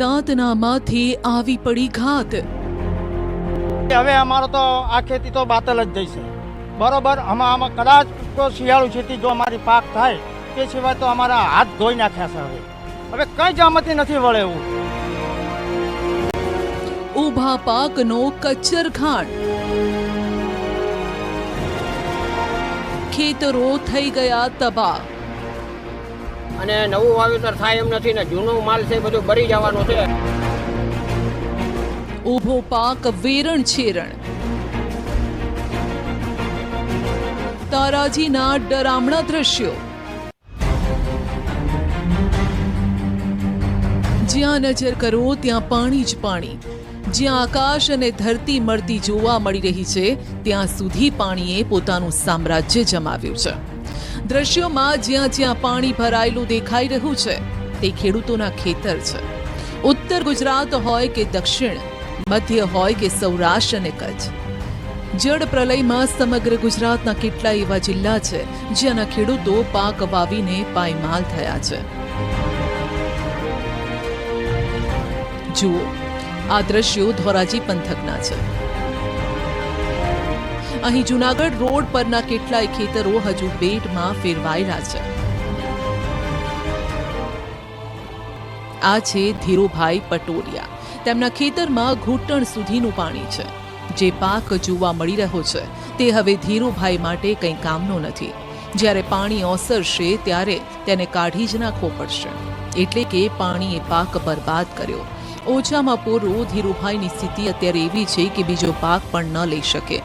તાતનામાંથી આવી પડી ઘાત। હવે અમારો તો આ ખેતી તો બાતલ જ જઈશે બરોબર। આમાં કદાચ શિયાળુ ખેતી જો અમારી પાક થાય તે સિવાય તો અમારા હાથ ધોઈ નાખ્યા છે। હવે કઈ જામતી નથી વળે એવું। ઊભા પાકનો કચ્ચર ખાણ, ખેતરો થઈ ગયા તબાહ। અને નવું વાવેતર થાય એમ નથી ને જૂનો માલ છે બધું બળી જવાનો છે। ઊભો પાક વેરણ છેરણ, તારાજીના ડરામણા દ્રશ્યો। જ્યાં નજર કરો ત્યાં પાણી જ પાણી। જ્યાં આકાશ અને ધરતી મળતી જોવા મળી રહી છે ત્યાં સુધી પાણીએ પોતાનું સામ્રાજ્ય જમાવ્યું છે। દ્રશ્યોમાં જ્યાં જ્યાં પાણી ભરાયેલું દેખાઈ રહ્યું છે તે ખેડૂતોના ખેતર છે। ઉત્તર ગુજરાત હોય કે દક્ષિણ, મધ્ય હોય કે સૌરાષ્ટ્ર અને કચ્છ, જળ પ્રલયમાં સમગ્ર ગુજરાતના કેટલાય એવા જિલ્લા છે જ્યાંના ખેડૂતો પાક વાવીને પાયમાલ થયા છે। જુઓ, આ દ્રશ્યો ધોરાજી પંથકના છે। અહીં જૂનાગઢ રોડ પરના કેટલાય ખેતરો હજુ બેટમાં ફેરવાયેલા છે। આ છે ધીરુભાઈ પટોડિયા। તેમના ખેતરમાં ઘૂંટણ સુધીનું પાણી છે। જે પાક જોવા મળી રહ્યો છે તે હવે ધીરુભાઈ માટે કંઈ કામનો નથી। જ્યારે પાણી ઓસરશે ત્યારે તેને કાઢી જ નાખવો પડશે। એટલે કે પાણીએ પાક બરબાદ કર્યો। ઓછામાં પૂરું ધીરુભાઈની સ્થિતિ અત્યારે એવી છે કે બીજો પાક પણ ન લઈ શકે।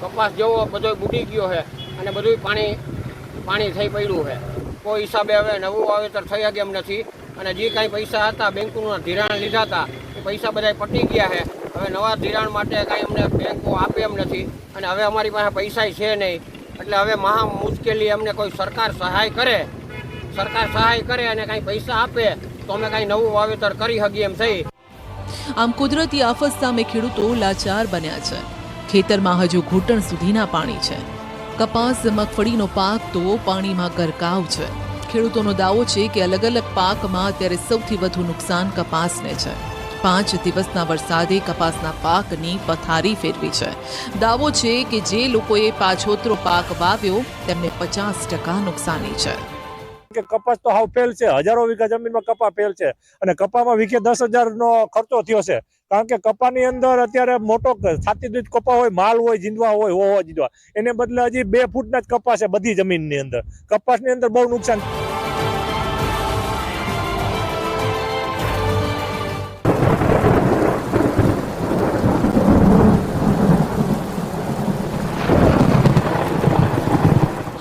કપાસ જેવો બધો બુડી ગયો છે અને બધું પાણી થઈ પડ્યું છે। કોઈ હિસાબે હવે નવું વાવેતર થઈ ગયા એમ નથી। અને જે કાંઈ પૈસા હતા બેંકોના ધિરાણ લીધા હતા એ પૈસા બધા પટી ગયા છે। હવે નવા ધિરાણ માટે કાંઈ અમને બેંકો આપે એમ નથી અને હવે અમારી પાસે પૈસા છે નહીં। એટલે હવે મહા મુશ્કેલી અમને કોઈ સરકાર સહાય કરે અને કાંઈ પૈસા આપે તો અમે કાંઈ નવું વાવેતર કરી શકીએ એમ થઈ। આમ કુદરતી આફત સામે ખેડૂતો લાચાર બન્યા છે। ખેતરમાં હજુ ઘૂંટણ સુધીના પાણી છે। કપાસ, મગફળીનો પાક તો પાણીમાં ગરકાવ છે। ખેડૂતોનો દાવો છે કે અલગ અલગ પાકમાં અત્યારે સૌથી વધુ નુકસાન કપાસને છે। 5 દિવસના વરસાદે કપાસના પાકની પથારી ફેરવી છે। દાવો છે કે જે લોકોએ પાછોતરો પાક વાવ્યો તેમને 50% નુકસાની છે। કે કપાસ તો હાવ ફેલ છે। હજારો વીઘા જમીનમાં કપા ફેલ છે અને કપામાં વીઘે 10,000 ખર્ચો થયો છે। કારણ કે કપાની અંદર અત્યારે મોટો છાતીદીઠ કપા હોય, માલ હોય, જીંદવા હોય, હોવા જીંદવા, એને બદલે હજી 2 ફૂટના જ કપાસ છે બધી જમીનની અંદર। કપાસની અંદર બહુ નુકસાન।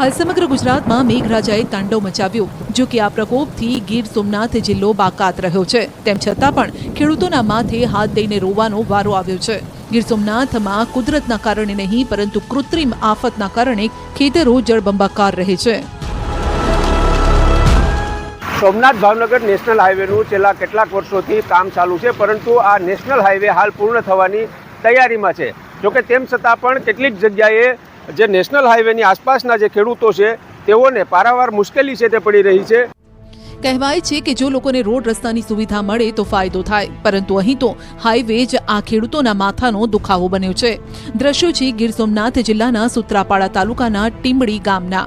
હાલ સમગ્ર ગુજરાતમાં મેઘરાજાએ તાંડવ મચાવ્યું। જો કે આ પ્રકોપથી ગીર સોમનાથ જિલ્લો બાકાત રહ્યો છે, તેમ છતાં પણ ખેડૂતોના માથે હાથ દઈને રોવાનો વારો આવ્યો છે। ગીર સોમનાથમાં કુદરતના કારણે નહીં પરંતુ કૃત્રિમ આફતના કારણે ખેતરો જળબંબાકાર રહે છે। સોમનાથ ભાવનગર નેશનલ હાઈવેનું છેલ્લા કેટલાક વર્ષોથી કામ ચાલુ છે, પરંતુ આ નેશનલ હાઈવે હાલ પૂર્ણ થવાની તૈયારીમાં છે। જોકે તેમ છતાં પણ કેટલીક જગ્યાએ જે નેશનલ હાઈવેની આસપાસના જે ખેડૂતો છે તેઓને પારાવાર મુશ્કેલી છે તે પડી રહી છે। કહેવાય છે કે જો લોકોને રોડ રસ્તાની સુવિધા મળે તો ફાયદો થાય, પરંતુ અહીં તો હાઈવે જ આ ખેડૂતોના માથાનો દુખાવો બન્યો છે। દ્રશ્યો છે ગીર સોમનાથ જિલ્લાના સુત્રાપાડા તાલુકાના ટીમડી ગામના,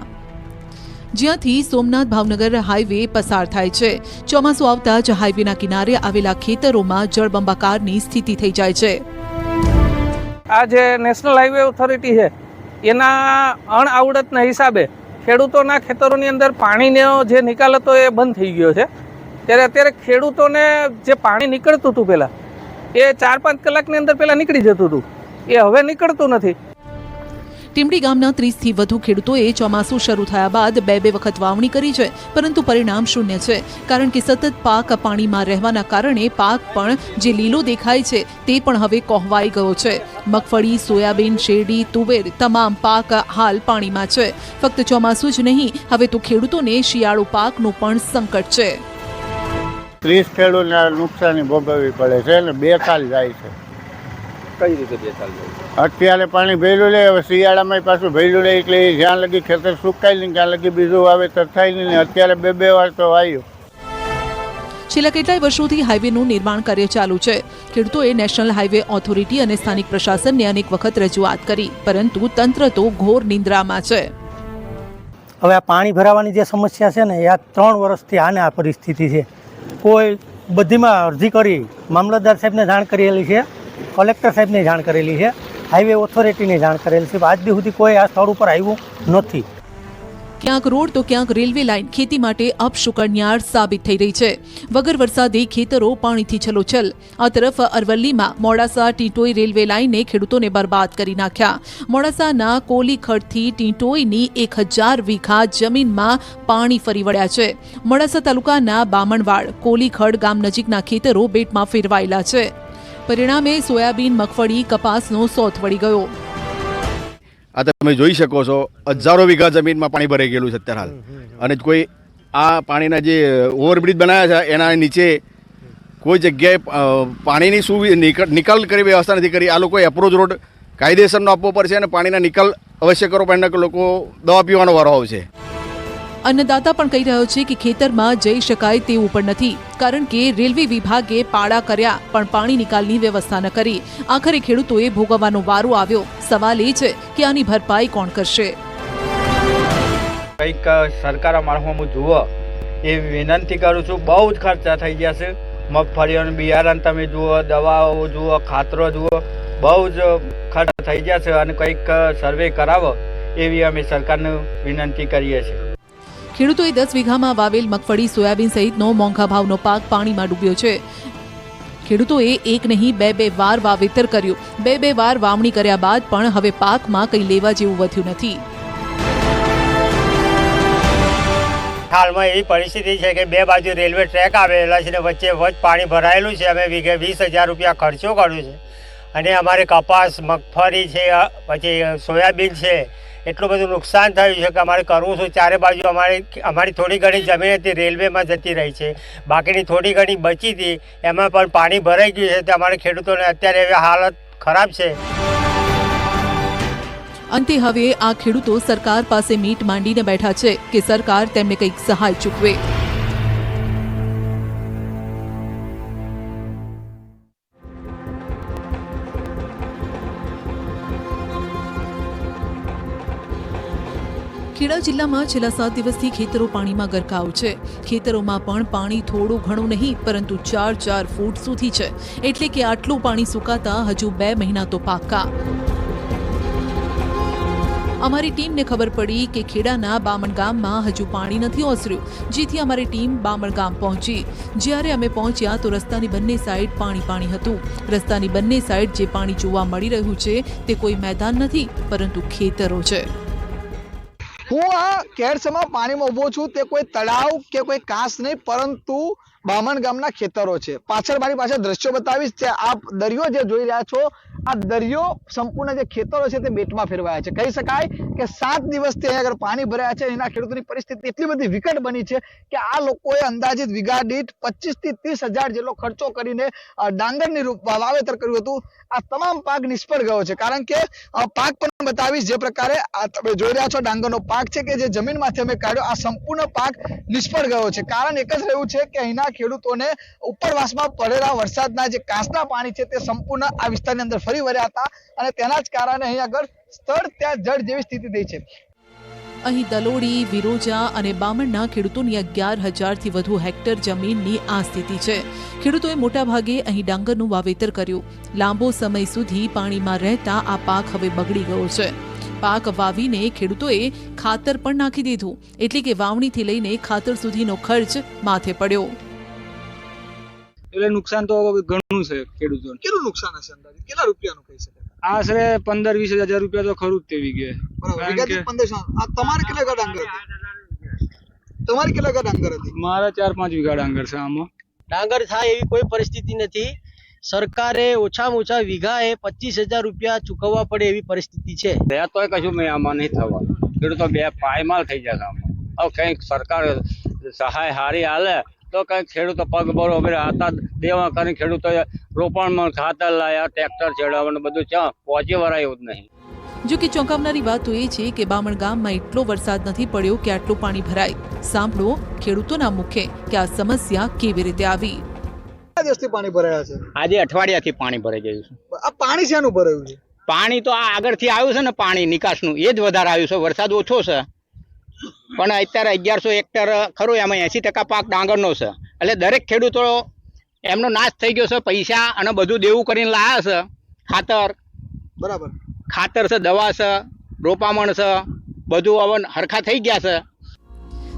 જ્યાંથી સોમનાથ ભાવનગર હાઈવે પસાર થાય છે। ચોમાસું આવતા જ હાઈવેના કિનારે આવેલા ખેતરોમાં જળબંબાકારની સ્થિતિ થઈ જાય છે। આ જે નેશનલ હાઈવે ઓથોરિટી છે એના અણઆવડતના હિસાબે ખેડૂતોના ખેતરોની અંદર પાણીનો જે નિકાલ હતો એ બંધ થઈ ગયો છે। ત્યારે અત્યારે ખેડૂતોને જે પાણી નીકળતું હતું પહેલાં એ 4-5 કલાકની અંદર પહેલાં નીકળી જતું હતું, એ હવે નીકળતું નથી। ટીમડી ગામના 30થી વધુ ખેડૂતોએ ચોમાસું શરૂ થયા બાદ 2 વખત વાવણી કરી છે, પરંતુ પરિણામ શૂન્ય છે। કારણ કે સતત પાક પાણીમાં રહેવાના કારણે પાક પણ જે લીલો દેખાય છે તે પણ હવે કોહવાઈ ગયો છે। મગફળી, સોયાબીન, શેરડી, તુવેર તમામ પાક હાલ પાણીમાં છે। ફક્ત ચોમાસું જ નહીં, હવે તો ખેડૂતોને શિયાળુ પાકનું પણ સંકટ છે। 30 ખેડૂતોને નુકસાની ભોગવવી પડે છે અને 2 સાલ જાય છે। કઈ રીતે 2 સાલ જાય? અત્યારે પાણી ભર્યું લે, હવે શિયાળામાં પાછું ભર્યું લે, એટલે જ્યાં લગી ખેતર સુકાય નહીં ત્યાં લગી બીજું વાવેતર થાય નહીં। અત્યારે 2 વાર તો આવ્યું। છેલ્લા કેટલાય વર્ષોથી હાઈવેનું નિર્માણ કાર્ય ચાલુ છે. ખેડૂતોએ નેશનલ હાઈવે ઓથોરિટી અને સ્થાનિક પ્રશાસનને અનેક વખત રજૂઆત કરી, પરંતુ તંત્ર તો ઘોર નિંદ્રામાં છે. હવે આ પાણી ભરાવાની જે સમસ્યા છે ને, એ આ 3 વર્ષથી આ પરિસ્થિતિ છે. કોઈ બધીમાં અરજી કરી, મામલતદાર સાહેબને જાણ કરેલી છે, કલેક્ટર સાહેબને જાણ કરેલી છે, હાઈવે ઓથોરિટીને જાણ કરેલી છે, આજ દી સુધી કોઈ આ સ્થળ ઉપર આવ્યું નથી. ક્યાંક રોડ તો ક્યાંક રેલવે લાઇન ખેતી માટે અપશુકન્યાળ સાબિત થઈ રહી છે. વગર વરસાદે ખેતરો પાણીથી છલોછલ. આ તરફ અરવલ્લીમાં મોડાસા ટીંટોઈ રેલવે લાઇને ખેડૂતોને બરબાદ કરી નાખ્યા. મોડાસાના કોલીખડથી ટીંટોઈની 1000 વીઘા જમીનમાં પાણી ફરી વળ્યા છે. મોડાસા તાલુકાના બામણવાડ કોલીખડ ગામ નજીકના ખેતરો બેટમાં ફેરવાયેલા છે. પરિણામે સોયાબીન, મગફળી, કપાસનો સોથ વળી ગયો. આ તમે જોઈ શકો છો, હજારો વીઘા જમીનમાં પાણી ભરાઈ ગયેલું છે અત્યારે હાલ. અને કોઈ આ પાણીના જે ઓવરબ્રિજ બનાવ્યા છે એના નીચે કોઈ જગ્યાએ પાણીની નિકાલ કરી વ્યવસ્થા નથી કરી. આ લોકોએ એપ્રોચ રોડ કાયદેસરનો આપવો પડશે અને પાણીના નિકાલ અવશ્ય કરો, પણ લોકો દવા પીવાનો વારો આવશે. અન્નદાતા પણ કહી રહ્યો છે કે ખેતરમાં જઈ શકાય તેવું પણ નથી, કારણ કે રેલવે વિભાગે પાડા કર્યા પણ પાણી નિકાલની વ્યવસ્થા ન કરી. આખરે ખેડૂતોએ ભોગવવાનો વારો આવ્યો. સવાલ એ છે કે આની ભરપાઈ કોણ કરશે? કંઈક સરકાર માળખામાં જુઓ એ વિનંતી કરું છું. બહુ જ ખર્ચા થઈ ગયા છે. મગફળીઓનું બિયારણ તમે જુઓ, દવાઓ જુઓ, ખાતરો જુઓ, બહુ જ ખર્ચ થઈ ગયા છે. અને કંઈક સર્વે કરાવો એવી અમે સરકારને વિનંતી કરીએ છીએ. ખેડૂતોએ 10 વીઘામાં વાવેલ મગફળી, સોયાબીન સહિતનો મોંઘા ભાવનો પાક પાણીમાં ડૂબ્યો છે. ખેડૂતોએ એક નહીં 2 વાર વાવેતર કર્યું. 2 વાર વાવણી કર્યા બાદ પણ હવે પાકમાં કંઈ લેવા જેવું વધ્યું નથી. હાલમાં એવી પરિસ્થિતિ છે કે 2 બાજુ રેલવે ટ્રેક આવેલા છે ને વચ્ચે પાણી ભરાયેલું છે. અમે વીઘે 20,000 રૂપિયા ખર્ચો કર્યો છે અને અમારે કપાસ, મગફળી છે, પછી સોયાબીન છે, એટલું બધું નુકસાન થયું છે કે અમારે કરવું શું? ચારે બાજુ અમારી થોડી ઘણી જમીન હતી રેલવેમાં જતી રહી છે, બાકીની થોડી ઘણી બચી હતી એમાં પણ પાણી ભરાઈ ગયું છે. તો અમારે ખેડૂતોને અત્યારે એવી હાલત ખરાબ છે. અંતે હવે આ ખેડૂતો સરકાર પાસે મીટ માંડીને બેઠા છે કે સરકાર તેમને કંઈક સહાય ચૂકવે. ખેડા જિલ્લામાં છેલ્લા 7 દિવસથી ખેતરો પાણીમાં ગરકાવ છે. ખેતરોમાં પણ પાણી થોડું ઘણું નહીં પરંતુ 4 ફૂટ સુધી છે. એટલે કે આટલું પાણી સુકાતા હજુ 2 મહિના તો પાક્કા. અમારી ટીમને ખબર પડી કે ખેડાના બામણ ગામમાં હજુ પાણી નથી ઓસર્યું, જેથી અમારી ટીમ બામણ ગામ પહોંચી. જ્યારે અમે પહોંચ્યા તો રસ્તાની બંને સાઈડ પાણી હતું. રસ્તાની બંને સાઈડ જે પાણી જોવા મળી રહ્યું છે તે કોઈ મેદાન નથી પરંતુ ખેતરો છે. હું આ કેરસમાં પાણીમાં ઊભો છું. તે કોઈ તળાવ કે કોઈ કાંસ નહીં પરંતુ બામણ ગામના ખેતરો છે. પાછળ મારી પાસે દ્રશ્યો બતાવીશ. આપ દરિયો જે જોઈ રહ્યા છો, આ દરિયો સંપૂર્ણ જે ખેતરો છે તે બેટમાં ફેરવાયા છે. કહી શકાય કે 7 દિવસથી અહીંયા આગળ પાણી ભરાયા છે. એના ખેડૂતોની પરિસ્થિતિ એટલી બધી વિકટ બની છે કે આ લોકોએ અંદાજિત વીઘા દીઠ 25 થી 30,000 જેટલો ખર્ચો કરીને ડાંગરની વાવેતર કર્યું હતું. આ તમામ પાક નિષ્ફળ ગયો છે, કારણ કે પાક પણ બતાવીશ. જે પ્રકારે આ તમે જોઈ રહ્યા છો ડાંગરનો પાક છે કે જે જમીનમાંથી અમે કાઢ્યો, આ સંપૂર્ણ પાક નિષ્ફળ ગયો છે. કારણ એક જ રહ્યું છે કે અહીંના ખેડૂતોને ઉપરવાસમાં પડેલા વરસાદના જે કાંસના પાણી છે તે સંપૂર્ણ આ વિસ્તારની અંદર ફરી વળ્યા હતા અને તેના જ કારણે અહીં આગળ સ્થળ ત્યાં જળ જેવી સ્થિતિ થઈ છે. અહીં દલોડી, વિરોજા અને બામણના ખેડૂતોની 11,000થી વધુ હેક્ટર જમીનની આ સ્થિતિ છે. ખેડૂતોએ મોટાભાગે અહીં ડાંગરનું વાવેતર કર્યું. લાંબો સમય સુધી પાણીમાં રહેતા આ પાક હવે બગડી ગયો છે. પાક વાવીને ખેડૂતોએ ખાતર પણ નાખી દીધું, એટલે કે વાવણીથી લઈને ખાતર સુધીનો ખર્ચ માથે પડ્યો. એટલે નુકસાન તો ઘણું છે ખેડૂતોને. કેટલું નુકસાન હશે અંદાજે? કેટલા રૂપિયાનું કહી શકાય? આશરે 15-20 હજાર રૂપિયા તો ખરું જ તે વીઘે. તમારે કેટલા ડાંગર હતી? તમારી કેટલા ડાંગર હતી? મારા 4-5 વીઘા ડાંગર છે. આમાં ડાંગર થાય એવી કોઈ પરિસ્થિતિ નથી. સરકારે ઓછામાં ઓછા વીઘાએ 25,000 રૂપિયા ચૂકવવા પડે એવી પરિસ્થિતિ છે. તોય કશું મેં આમાં નહીં થવાનું. ખેડૂતો બે પાયમાલ થઈ જશે આમાં. હવે કંઈક સરકાર સહાય હારી હાલે તો કંઈક ખેડૂતો પગ બરોબર હાથા દેવા કરીને ખેડૂતોએ રોપણમાં ખાતર લાયા, ટ્રેક્ટર ચડાવવાનું બધું પહોંચી વરાય એવું જ નહીં. જો કે ચોંકાવનારી વાત તો એ છે કે બામણ ગામમાં એટલો વરસાદ નથી પડ્યો કે આટલું પાણી ભરાય. સાંભળો ખેડૂતોના મુખે કે આ સમસ્યા કેવી રીતે આવી. કેટલા દિવસથી પાણી ભરાયા છે? આજે અઠવાડિયાથી પાણી ભરાઈ ગયું છે. આ પાણી શેનું ભરાયું છે? પાણી તો આ આગળથી આવ્યું છે ને, પાણી નિકાસનું એ જ વધારે આવ્યું છે. વરસાદ ઓછો છે પણ અત્યારે 1100 હેક્ટર ખરું, એમાં 80% પાક ડાંગરનો છે. એટલે દરેક ખેડૂતો એમનો નાશ થઈ ગયો છે. પૈસા અને બધું દેવું કરીને લાયા છે. બરાબર, ખાતર છે, દવા છે, રોપામણ છે, બધું હવે હરખા થઈ ગયા છે.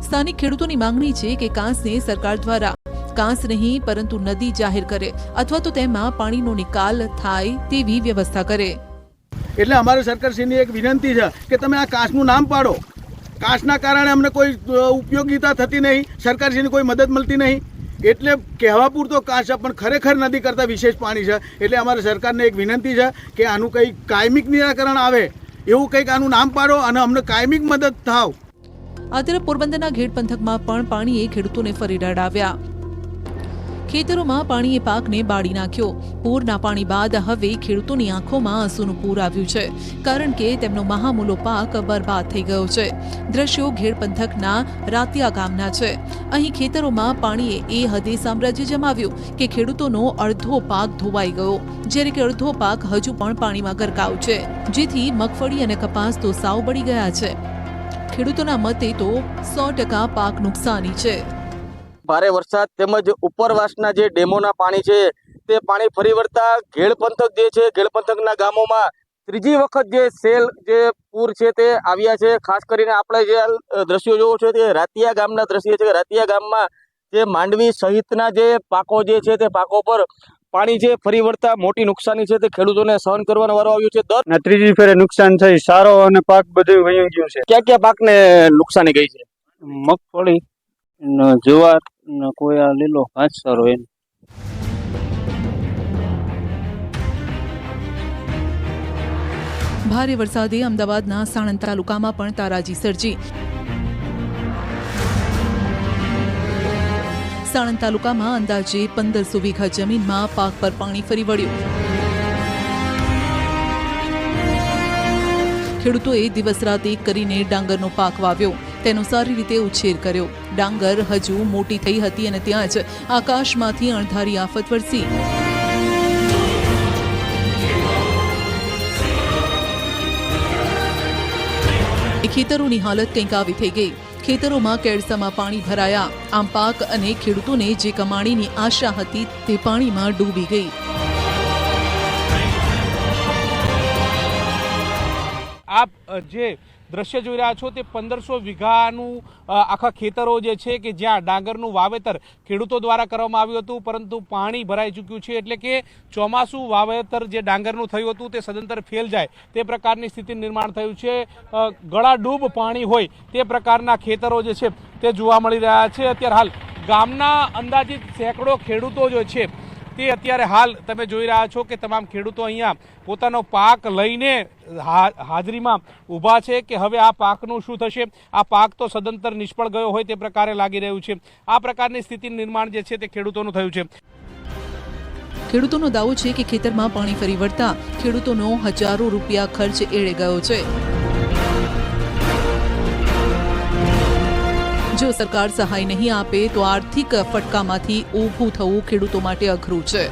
સ્થાનિક ખેડૂતોની માંગણી છે કે કાંસને સરકાર દ્વારા કાંસ નહીં પરંતુ નદી જાહેર કરે અથવા તો તેમાં પાણીનો નિકાલ થાય તેવી વ્યવસ્થા કરે. એટલે અમારે સરકારશ્રીની એક વિનંતી છે કે તમે આ કાંસનું નામ પાડો. કાંસના કારણે અમને કોઈ ઉપયોગિતા થતી નહીં, સરકારશ્રીની કોઈ મદદ મળતી નહીં. એટલે કહેવા પૂરતો કાંસ છે પણ ખરેખર નદી કરતાં વિશેષ પાણી છે. એટલે અમારે સરકારને એક વિનંતી છે કે આનું કંઈક કાયમિક નિરાકરણ આવે એવું કંઈક આનું નામ પાડો અને અમને કાયમિક મદદ થાવ. આ તરફ પોરબંદરના ઘેડ પંથકમાં પણ પાણીએ ખેડૂતોને ફરી રડાવ્યા. ખેતરોમાં પાણીએ પાકને બાળી નાખ્યો. પૂરના પાણી બાદ હવે ખેડૂતોની આંખોમાં આંસુનું પૂર આવ્યું છે, કારણ કે તેમનો મહામૂલો પાક બરબાદ થઈ ગયો છે. દ્રશ્યો ઘેડ પંથકના રાતિયા ગામના છે. અહીં ખેતરોમાં પાણીએ એ હદે સામ્રાજ્ય જમાવ્યું કે ખેડૂતોનો અડધો પાક ધોવાઈ ગયો, જ્યારે કે અડધો પાક હજુ પણ પાણીમાં ગરકાવ છે, જેથી મગફળી અને કપાસ તો સાવ બળી ગયા છે. ખેડૂતોના મતે તો 100% પાક નુકસાની છે. ભારે વરસાદ તેમજ ઉપરવાસના જે ડેમોના પાણી છે તે પાણી ફરી વળતા ઘેડ પંથક જે છે, ઘેડ પંથકના ગામોમાં ત્રીજી વખત જે જે પૂર છે તે આવ્યા છે. ખાસ કરીને આપણે જે દ્રશ્યો જોવો છો તે રાતિયા ગામના દ્રશ્ય છે. રાતિયા ગામમાં જે માંડવી સહિતના જે પાકો જે છે તે પાકો પર પાણી છે ફરી વળતા મોટી નુકસાની છે તે ખેડૂતોને સહન કરવાનો વારો આવ્યો છે. ત્રીજી ફેરે નુકસાન થઈ, સારો અને પાક બધું વહી ગયું છે. ક્યાં ક્યાં પાકને નુકસાની ગઈ છે? મગફળી, જુવાર, કોઈ આ લીલો ઘાસચારો. ભારે વરસાદે અમદાવાદના સાણંદ તાલુકામાં પણ તારાજી સર્જી. સાણંદ તાલુકામાં અંદાજે 1500 વીઘા જમીનમાં પાક પર પાણી ફરી વળ્યું. ખેડૂતોએ દિવસ રાત એક કરીને ડાંગરનો પાક વાવ્યો, તેનો સારી રીતે ઉછેર કર્યો. ડાંગર હજુ મોટી થઈ હતી અને ત્યાં જ આકાશમાંથી અણધારી આફત વરસી. ખેતરોની હાલત કંઈક આવી થઈ ગઈ. ખેતરોમાં કેળસામાં પાણી ભરાયા. આમ પાક અને ખેડૂતોને જે કમાણીની આશા હતી તે પાણીમાં ડૂબી ગઈ. આપ જે દ્રશ્ય જોઈ રહ્યા છો તે 1500 વીઘાનું આખા ખેતરો જે છે કે જ્યાં ડાંગરનું વાવેતર ખેડૂતો દ્વારા કરવામાં આવ્યું હતું, પરંતુ પાણી ભરાઈ ચૂક્યું છે. એટલે કે ચોમાસું વાવેતર જે ડાંગરનું થયું હતું તે સદંતર ફેલ જાય તે પ્રકારની સ્થિતિ નિર્માણ થયું છે. ગળાડૂબ પાણી હોય તે પ્રકારના ખેતરો જે છે તે જોવા મળી રહ્યા છે. અત્યારે હાલ ગામના અંદાજિત સેંકડો ખેડૂતો જે છે તે અત્યારે હાલ તમે જોઈ રહ્યા છો કે તમામ ખેડૂતો અહીંયા પોતાનો પાક લઈને હાજરીમાં ઊભા છે કે હવે આ પાકનું શું થશે. આ પાક તો સદંતર નિષ્ફળ ગયો હોય તે પ્રકારે લાગી રહ્યું છે. આ પ્રકારની સ્થિતિ નિર્માણ જે છે તે ખેડૂતોનું થયું છે. ખેડૂતોનો દાવો છે કે ખેતરમાં પાણી ફરી વળતા ખેડૂતોનો હજારો રૂપિયા ખર્ચ એળે ગયો છે. જો સરકાર સહાય નહીં આપે તો આર્થિક ફટકામાંથી ઊભું થવું ખેડૂતો માટે અઘરું છે.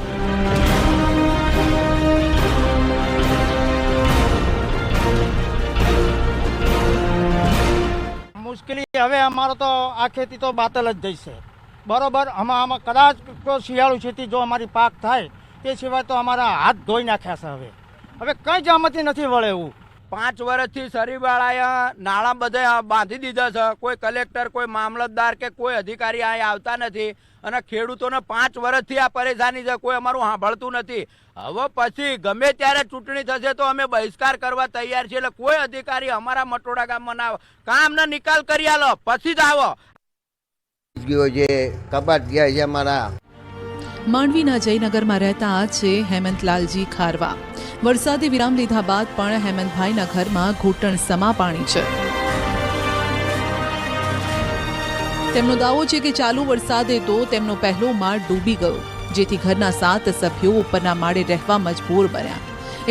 મુશ્કેલી હવે અમારો તો આ ખેતી તો બાતલ જ જઈશે. બરોબર, આમાં કદાચ શિયાળુ ખેતી જો અમારી પાક થાય તે સિવાય તો અમારા હાથ ધોઈ નાખ્યા છે. હવે કંઈ જ આમાંથી નથી વળે એવું. 5 વર્ષથી સરીવાળાએ નાણાં બધા બાંધી દીધા છે. કોઈ કલેક્ટર, કોઈ મામલતદાર કે કોઈ અધિકારી અહીંયા આવતા નથી અને ખેડૂતોને 5 વર્ષથી આ પરેશાની છે. કોઈ અમારું સાંભળતું નથી. હવે પછી ગમે ત્યારે ચૂંટણી થશે તો અમે બહિષ્કાર કરવા તૈયાર છીએ. એટલે કોઈ અધિકારી અમારા મટોડા ગામમાં ના આવે, કામનો નિકાલ કરી આલો પછી જ આવો. જે કપાત ગયા છે અમારા. માંડવીના જયનગરમાં રહેતા છે હેમંતલાલજી ખારવા. વરસાદે વિરામ લીધા બાદ પણ હેમંતભાઈના ઘરમાં ઘૂંટણ સમા પાણી છે. તેમનો દાવો છે કે ચાલુ વરસાદે તો તેમનો પહેલો માળ ડૂબી ગયો, જેથી ઘરના 7 સભ્યો ઉપરના માળે રહેવા મજબૂર બન્યા.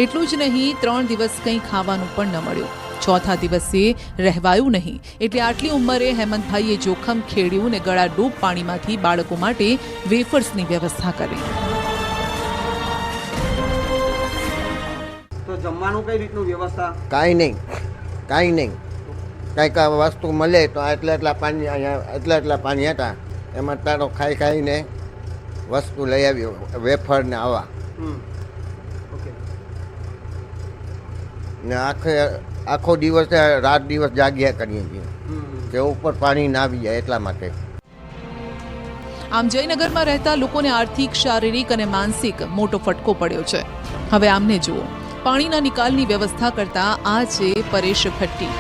એટલું જ નહીં, 3 દિવસ કંઈ ખાવાનું પણ ન મળ્યું. ચોથા દિવસે રહેવાયું નહીં, એટલે આટલી ઉંમરે હેમંતભાઈએ જોખમ ખેડ્યું ને ગળા ડૂબ પાણીમાંથી બાળકો માટે વેફર્સની વ્યવસ્થા કરી. તો જમવાનું કઈ રીતનું વ્યવસ્થા? કાંઈ નહીં. કંઈક વસ્તુ મળે તો એટલા પાણી અહીંયા એટલા પાણી હતા, એમાં તારો ખાઈને વસ્તુ લઈ આવ્યો, વેફર ને આવા. ને આખો દિવસ રાત દિવસ જાગ્યા કરીએ છીએ કે ઉપર પાણી ના આવી જાય એટલા માટે. આમ જયનગરમાં રહેતા લોકોને આર્થિક, શારીરિક અને માનસિક મોટો ફટકો પડ્યો છે. હવે આમને જુઓ, પાણીના નિકાલની વ્યવસ્થા કરતા આ છે પરેશ ભટ્ટી.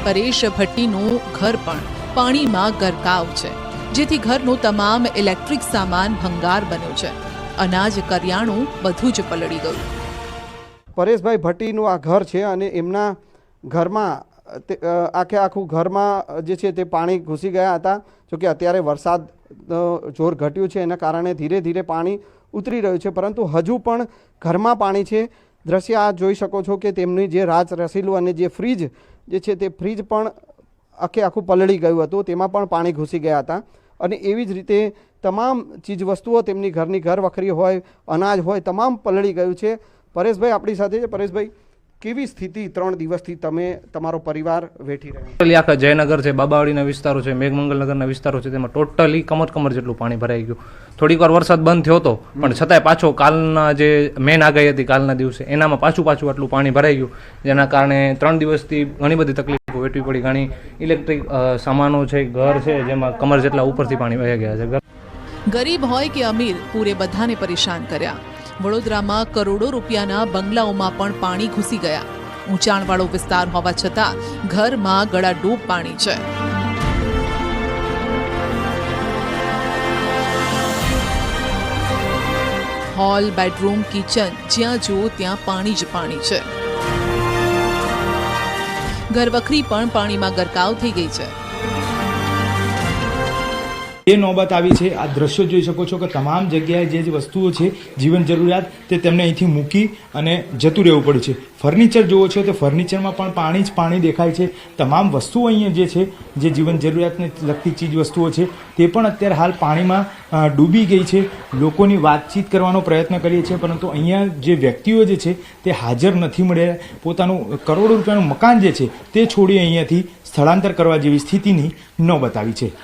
પરેશ ભટ્ટીનું ઘર પણ પાણીમાં ગરકાવ છે, જેથી ઘરનો તમામ ઇલેક્ટ્રિક સામાન ભંગાર બન્યો છે. અનાજ, કરિયાણું બધું જ પલળી ગયું. પરેશભાઈ ભટ્ટીનું આ ઘર છે અને એમના ઘરમાં આખું ઘરમાં જે છે તે પાણી ઘૂસી ગયા હતા. જોકે અત્યારે વરસાદ જોર ઘટ્યું છે, એના કારણે ધીરે ધીરે પાણી ઉતરી રહ્યું છે, પરંતુ હજુ પણ ઘરમાં પાણી છે. દ્રશ્ય આ જોઈ શકો છો કે તેમની જે રાજ રસીલું અને જે ફ્રીજ જે છે તે ફ્રીજ પણ આખું પલળી ગયું હતું, તેમાં પણ પાણી ઘૂસી ગયા હતા. અને એવી જ રીતે તમામ ચીજ વસ્તુઓ તેમની ઘરની ઘર વખરી હોય, અનાજ હોય, તમામ પલળી ગયું છે. પરેશભાઈ આપણી સાથે છે. પરેશભાઈ, કેવી સ્થિતિ 3 દિવસથી તમે તમારો પરિવાર વેઠી રહ્યા? ટોટલી આખા જયનગર છે, બાબાવાડીના વિસ્તારો છે, મેઘમંગલનગરના વિસ્તારો છે, તેમાં ટોટલી કમર જેટલું પાણી ભરાઈ ગયું. થોડીક વાર વરસાદ બંધ થયો હતો, પણ છતાંય પાછો કાલના જે મેન આગાહી હતી કાલના દિવસે એનામાં પાછું આટલું પાણી ભરાઈ ગયું, જેના કારણે 3 દિવસથી ઘણી બધી તકલીફો વેઠવી પડી. ઘણી ઇલેક્ટ્રિક સામાનો છે, ઘર છે, જેમાં કમર જેટલા ઉપરથી પાણી વહી ગયા છે. ગરીબ હોય કે અમીર, પૂરે બધાને પરેશાન કર્યા. વડોદરામાં કરોડો રૂપિયાના બંગલાઓમાં પણ પાણી ઘૂસી ગયા. ઊંચાણવાળો વિસ્તાર હોવા છતાં ઘરમાં ગળાડૂબ પાણી છે. હોલ, બેડરૂમ, કિચન, જ્યાં જુઓ ત્યાં પાણી જ પાણી છે. ઘરવખરી પણ પાણીમાં ગરકાવ થઈ ગઈ છે. એ નોબત આવી છે. આ દ્રશ્યો જોઈ શકો છો કે તમામ જગ્યાએ જે વસ્તુઓ છે જીવન જરૂરિયાત તે તેમને અહીંથી મૂકી અને જતું રહેવું પડ્યું છે. ફર્નિચર જોવો છો તો ફર્નિચરમાં પણ પાણી જ પાણી દેખાય છે. તમામ વસ્તુઓ અહીંયા જે છે, જે જીવન જરૂરિયાતને લગતી ચીજ વસ્તુઓ છે તે પણ અત્યારે હાલ પાણીમાં ડૂબી ગઈ છે. લોકોની વાતચીત કરવાનો પ્રયત્ન કરીએ છીએ, પરંતુ અહીંયા જે વ્યક્તિઓ જે છે તે હાજર નથી મળ્યા. પોતાનું કરોડો રૂપિયાનું મકાન જે છે તે છોડી અહીંયાથી સ્થળાંતર કરવા જેવી સ્થિતિની નોબત આવી છે.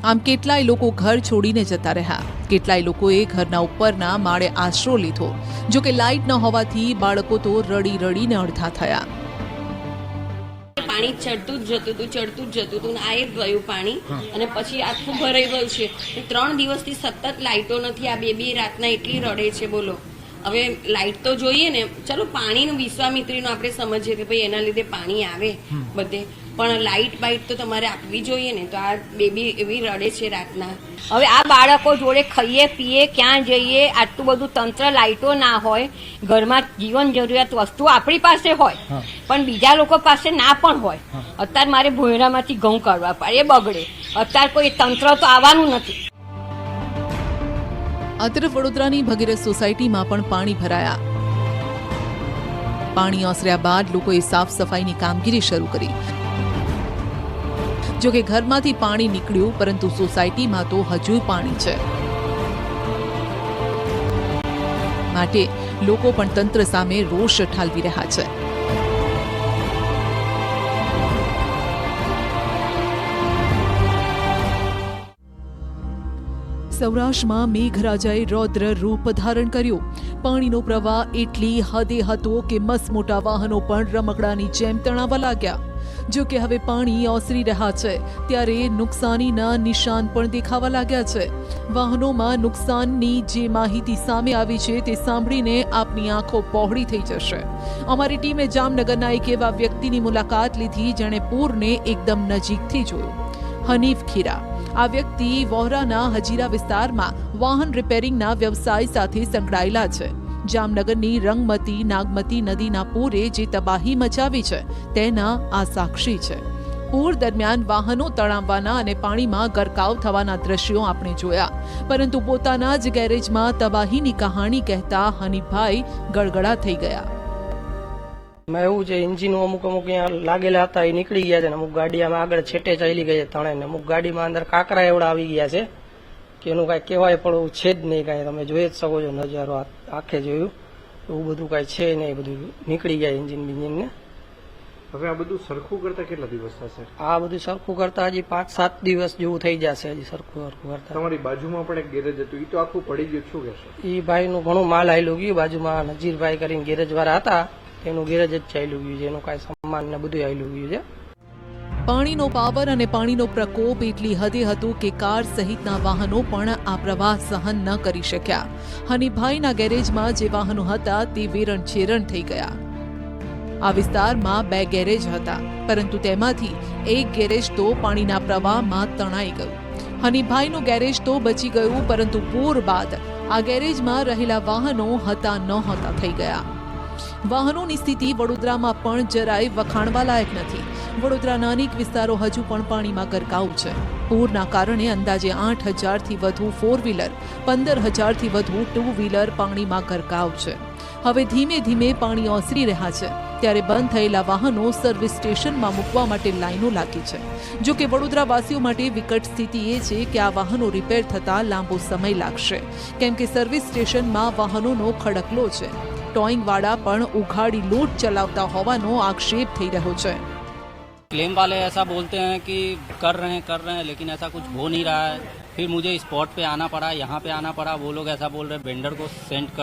આમ કેટલાય લોકો ઘર છોડીને જતા રહ્યા. કેટલાય લોકોએ ઘરના ઉપરના માળે આશરો લીધો. જો કે લાઇટ ન હોવાથી બાળકો તો રડીને અડધા થયા. પાણી ચડતું જ જતું હતું આ એ ગયું પાણી, અને પછી આખું ભરાઈ ગયું છે. 3 દિવસથી સતત લાઇટો નથી. આ બે રાતના એટલી રડે છે, બોલો. હવે લાઇટ તો જોઈએ ને. ચલો પાણીનું વિશ્વામિત્રીનું આપણે સમજીએ કે ભાઈ એના લીધે પાણી આવે બધે, પણ લાઇટ બાઇટ તો તમારે આપવી જોઈએ ને. તો આ બેબી એવી રડે છે રાતના. હવે આ બાળકો જોડે ખાઈએ પીએ ક્યાં જઈએ, આટલું બધું તંત્ર, લાઇટો ના હોય, ઘરમાં જીવન જરૂરિયાત વસ્તુ આપણી પાસે હોય પણ બીજા લોકો પાસે ના પણ હોય. અત્યારે મારે ભોયરામાંથી ઘઉં કાઢવા પડે, એ બગડે. અત્યારે કોઈ તંત્ર તો આવવાનું નથી. આ તરફ વડોદરાની ભગીરથ સોસાયટીમાં પણ પાણી ભરાયા. પાણી ઓસર્યા બાદ લોકોએ સાફ સફાઈની કામગીરી શરૂ કરી. જોકે ઘરમાંથી પાણી નીકળ્યું, પરંતુ સોસાયટીમાં તો હજુ પાણી છે. માટે લોકો પણ તંત્ર સામે રોષ ઠાલવી રહ્યા છે. સૌરાષ્ટ્રમાં મેઘરાજાએ રૌદ્ર રૂપ ધારણ કર્યું. પાણીનો પ્રવાહ એટલી હદે હતો કે મસમોટા વાહનો પણ રમકડાની જેમ તણાવવા લાગ્યા. જો કે હવે પાણી ઓસરી રહ્યા છે, ત્યારે નુકસાનીના નિશાન પણ દેખાવા લાગ્યા છે. વાહનોમાં નુકસાનની જે માહિતી સામે આવી છે તે સાંભળીને આપની આંખો પહોળી થઈ જશે. અમારી ટીમે જામનગરના એક એવા વ્યક્તિની મુલાકાત લીધી જેણે પૂરને એકદમ નજીકથી જોયું. હનીફ ખીરા. આ વ્યક્તિ વોહરાના હજીરા વિસ્તારમાં વાહન રિપેરિંગના વ્યવસાય સાથે સંકળાયેલા છે. જામનગરની રંગમતી નાગમતી નદીના પૂરે જે તબાહી મચાવી છે તેના આ સાક્ષી છે. પૂર દરમિયાન વાહનો તણાવવાના અને પાણીમાં ગરકાવ થવાના દ્રશ્યો આપણે જોયા, પરંતુ પોતાના જ ગેરેજમાં તબાહીની કહાણી કહેતા હનીફભાઈ ગળગળા થઈ ગયા. મેં એવું છે, એન્જિનો અમુક અહીંયા લાગેલા હતા એ નીકળી ગયા છે, અમુક ગાડી આમાં આગળ છેટે ચાલી ગઈ છે તણે, અમુક ગાડીમાં અંદર કાંકરા એવડા આવી ગયા છે કે એનું કાંઈ કહેવાય પણ એવું છે જ નહીં. કાંઈ તમે જોઈ જ શકો છો, નજારો આંખે જોયું એવું બધું કાંઈ છે નહીં, બધું નીકળી ગયા એન્જિન ને. હવે આ બધું સરખું કરતા કેટલા દિવસ થશે? આ બધું સરખું કરતા હજી 5-7 દિવસ જેવું થઈ જશે. હજી સરખું કરતા. તમારી બાજુમાં પણ એક ગેરેજ હતું, એ તો આખું પડી ગયું, શું કહેશો? એ ભાઈનું ઘણું માલ આવેલું ગયું. બાજુમાં નજીરભાઈ કરીને ગેરેજ વાળા હતા, એનું ગેરેજ જ ચાલ્યું ગયું છે, એનું કાંઈ સામાન ને બધું આવેલું ગયું છે. પાણીનો પાવર અને પાણીનો પ્રકોપ એટલી હદે હતો કે કાર સહિતના વાહનો પણ આ પ્રવાહ સહન ન કરી શક્યા. હનીફભાઈના ગેરેજમાં જે વાહનો હતા તે વેરણ છેરણ થઈ ગયા. આ વિસ્તારમાં 2 ગેરેજ હતા, પરંતુ તેમાંથી એક ગેરેજ તો પાણીના પ્રવાહમાં તણાઈ ગયું. હનીફભાઈનું ગેરેજ તો બચી ગયું, પરંતુ પૂર બાદ આ ગેરેજમાં રહેલા વાહનો હતા નહોતા થઈ ગયા. વાહનોની સ્થિતિ વડોદરામાં પણ જરાય વખાણવા લાયક નથી. વડોદરાના અનેક વિસ્તારો હજુ પણ પાણીમાં ગરકાવ છે. પૂરના કારણે અંદાજે 8,000થી વધુ 4 વ્હીલર, 15,000થી વધુ 2 વ્હીલર પાણીમાં ગરકાવ છે. હવે ધીમે ધીમે પાણી ઓસરી રહ્યા છે, ત્યારે બંધ થયેલા વાહનો સર્વિસ સ્ટેશનમાં મૂકવા માટે લાઈનો લાગી છે. જો કે વડોદરાવાસીઓ માટે વિકટ સ્થિતિ એ છે કે આ વાહનો રિપેર થતા લાંબો સમય લાગશે, કેમ કે સર્વિસ સ્ટેશનમાં વાહનોનો ખડકલો છે. ટોઈંગવાળા પણ ઉઘાડી લૂંટ ચલાવતા હોવાનો આક્ષેપ થઈ રહ્યો છે. क्लेम वाले ऐसा बोलते हैं कि कर रहे हैं लेकिन ऐसा कुछ हो नहीं रहा है. फिर मुझे स्पॉट पे आना पड़ा, यहाँ पे आना पड़ा. वो लोग ऐसा बोल रहे हैं वेंडर को सेंड कर